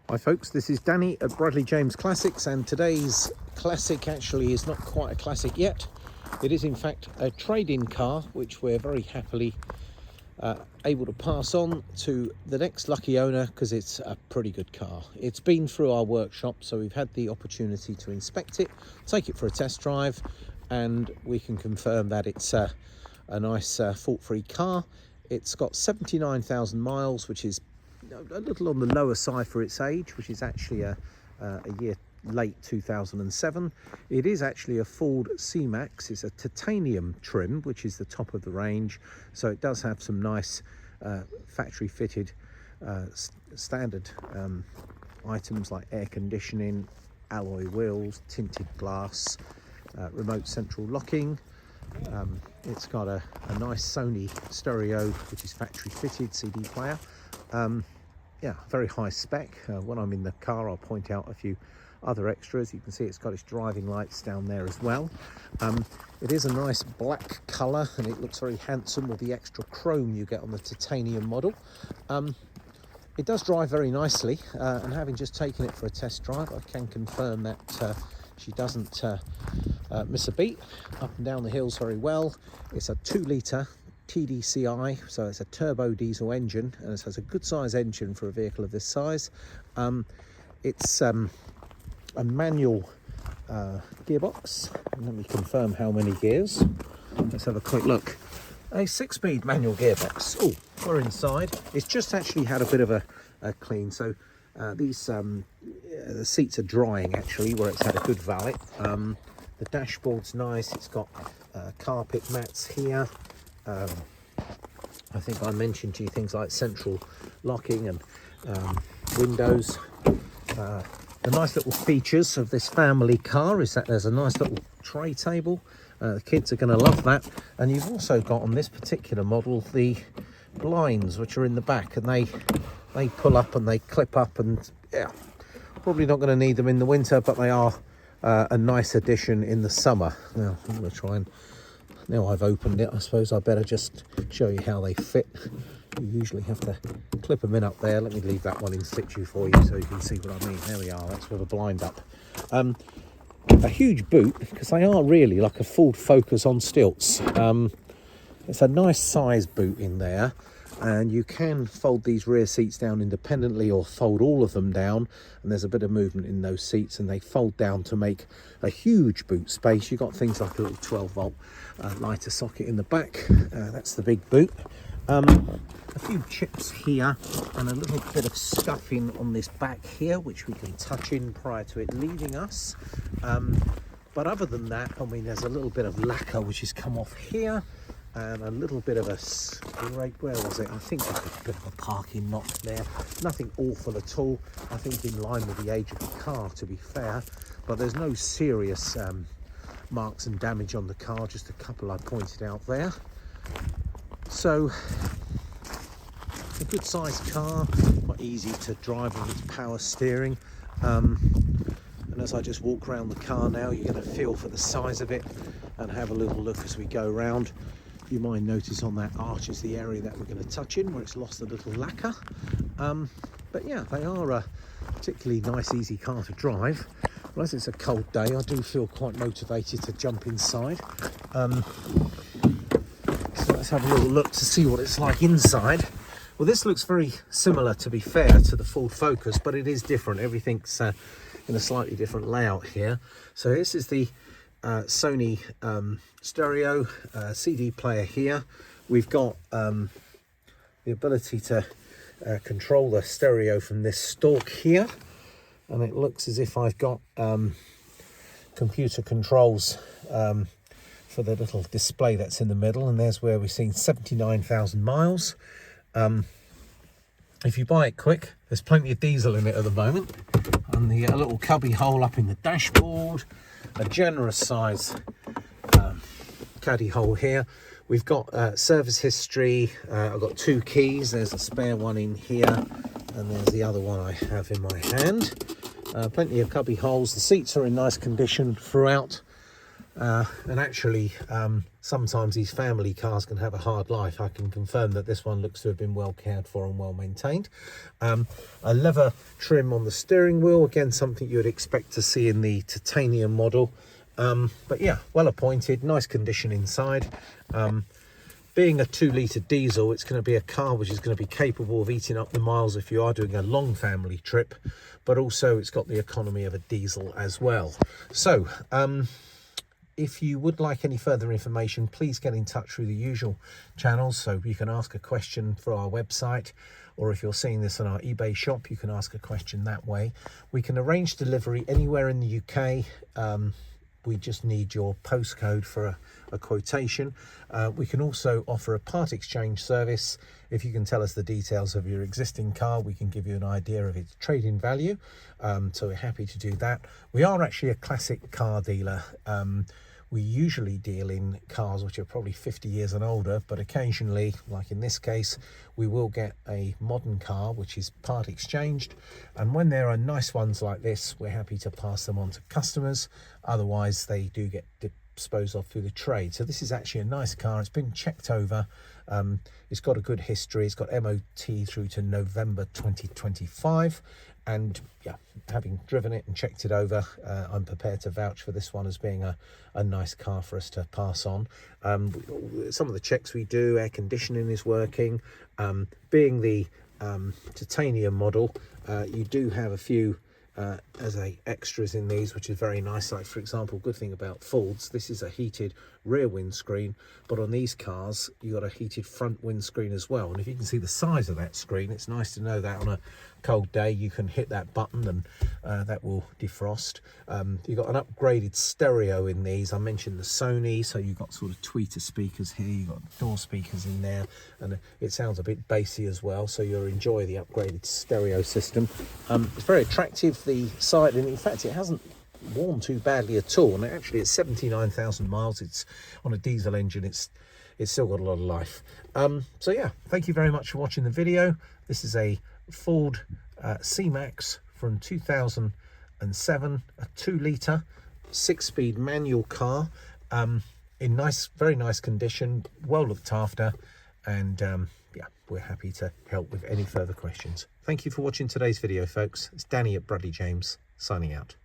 Hi folks, this is Danny at Bradley James Classics, and today's classic actually is not quite a classic yet. It is in fact a trade-in car which we're very happily able to pass on to the next lucky owner because it's a pretty good car. It's been through our workshop, so we've had the opportunity to inspect it, take it for a test drive, and we can confirm that it's a nice fault-free car. It's got 79,000 miles, which is a little on the lower side for its age, which is actually a year late 2007. It is actually a Ford C-Max. It's a titanium trim, which is the top of the range, so it does have some nice factory fitted standard items like air conditioning, alloy wheels, tinted glass, remote central locking. It's got a nice Sony stereo, which is factory fitted CD player. Yeah, very high spec. When I'm in the car, I'll point out a few other extras. You can see it's got its driving lights down there as well. It is a nice black colour, and it looks very handsome with the extra chrome you get on the titanium model. It does drive very nicely, and having just taken it for a test drive, I can confirm that she doesn't miss a beat. Up and down the hills very well. It's a 2-litre TDCI, so it's a turbo diesel engine, and it has a good size engine for a vehicle of this size. It's a manual gearbox. Let me confirm how many gears. Let's have a quick look. A 6-speed manual gearbox. Oh, we're inside. It's just actually had a bit of a clean, so these the seats are drying actually where it's had a good valet. The dashboard's nice. It's got carpet mats here. I think I mentioned to you things like central locking and windows. The nice little features of this family car is that there's a nice little tray table. The kids are going to love that. And you've also got on this particular model the blinds, which are in the back, and they pull up and they clip up, and yeah, probably not going to need them in the winter, but they are a nice addition in the summer. Now I'm going to try and, now I've opened it, I suppose I better just show you how they fit. You usually have to clip them in up there. Let me leave that one in situ for you so you can see what I mean. There we are, that's with a blind up. A huge boot, because they are really like a Ford Focus on stilts. It's a nice size boot in there, and you can fold these rear seats down independently or fold all of them down, and there's a bit of movement in those seats, and they fold down to make a huge boot space. You've got things like a little 12-volt lighter socket in the back. That's the big boot. A few chips here and a little bit of scuffing on this back here, which we can touch in prior to it leaving us. But other than that, I mean, there's a little bit of lacquer which has come off here, and a little bit of a scrape. Where was it? I think there's a bit of a parking knock there. Nothing awful at all. I think in line with the age of the car, to be fair. But there's no serious marks and damage on the car, just a couple I pointed out there. So, a good sized car, quite easy to drive with its power steering. And as I just walk around the car now, you're going to feel for the size of it and have a little look as we go around. You might notice on that arch is the area that we're going to touch in, where it's lost a little lacquer. But yeah, they are a particularly nice, easy car to drive. Well, as it's a cold day, I do feel quite motivated to jump inside. So let's have a little look to see what it's like inside. Well, this looks very similar, to be fair, to the Ford Focus, but it is different. Everything's in a slightly different layout here. So this is the Sony stereo CD player here. We've got the ability to control the stereo from this stalk here, and it looks as if I've got computer controls for the little display that's in the middle, and there's where we've seen 79,000 miles. If you buy it quick, there's plenty of diesel in it at the moment, and the little cubby hole up in the dashboard, a generous size caddy hole here. We've got service history. I've got 2 keys. There's a spare one in here, and there's the other one I have in my hand. Plenty of cubby holes. The seats are in nice condition throughout. And actually, sometimes these family cars can have a hard life. I can confirm that this one looks to have been well cared for and well maintained. A leather trim on the steering wheel, again something you would expect to see in the titanium model. But yeah, well appointed, nice condition inside. Being a 2-litre diesel, it's going to be a car which is going to be capable of eating up the miles if you are doing a long family trip, but also it's got the economy of a diesel as well. So if you would like any further information, please get in touch through the usual channels. So you can ask a question for our website, or if you're seeing this on our eBay shop, you can ask a question that way. We can arrange delivery anywhere in the UK. We just need your postcode for a quotation. We can also offer a part exchange service. If you can tell us the details of your existing car, we can give you an idea of its trade-in value. So we're happy to do that. We are actually a classic car dealer. We usually deal in cars which are probably 50 years and older, but occasionally, like in this case, we will get a modern car which is part exchanged. And when there are nice ones like this, we're happy to pass them on to customers. Otherwise, they do get disposed of through the trade. So this is actually a nice car. It's been checked over. It's got a good history. It's got MOT through to November 2025. And yeah, having driven it and checked it over, I'm prepared to vouch for this one as being a nice car for us to pass on. Some of the checks we do, air conditioning is working. Being the titanium model, you do have a few extras in these, which is very nice. Like, for example, good thing about Fords, this is a heated rear windscreen, but on these cars you got a heated front windscreen as well. And if you can see the size of that screen, it's nice to know that on a cold day you can hit that button and that will defrost. You've got an upgraded stereo in these. I mentioned the Sony, so you've got sort of tweeter speakers here, you've got door speakers in there, and it sounds a bit bassy as well, so you'll enjoy the upgraded stereo system. It's very attractive, the side, and in fact it hasn't worn too badly at all. And actually it's 79,000 miles. It's on a diesel engine. It's still got a lot of life. So yeah, thank you very much for watching the video. This is a Ford C-Max from 2007, a 2-litre 6-speed manual car, in very nice condition, well looked after, and yeah, we're happy to help with any further questions. Thank you for watching today's video, folks. It's Danny at Bradley James signing out.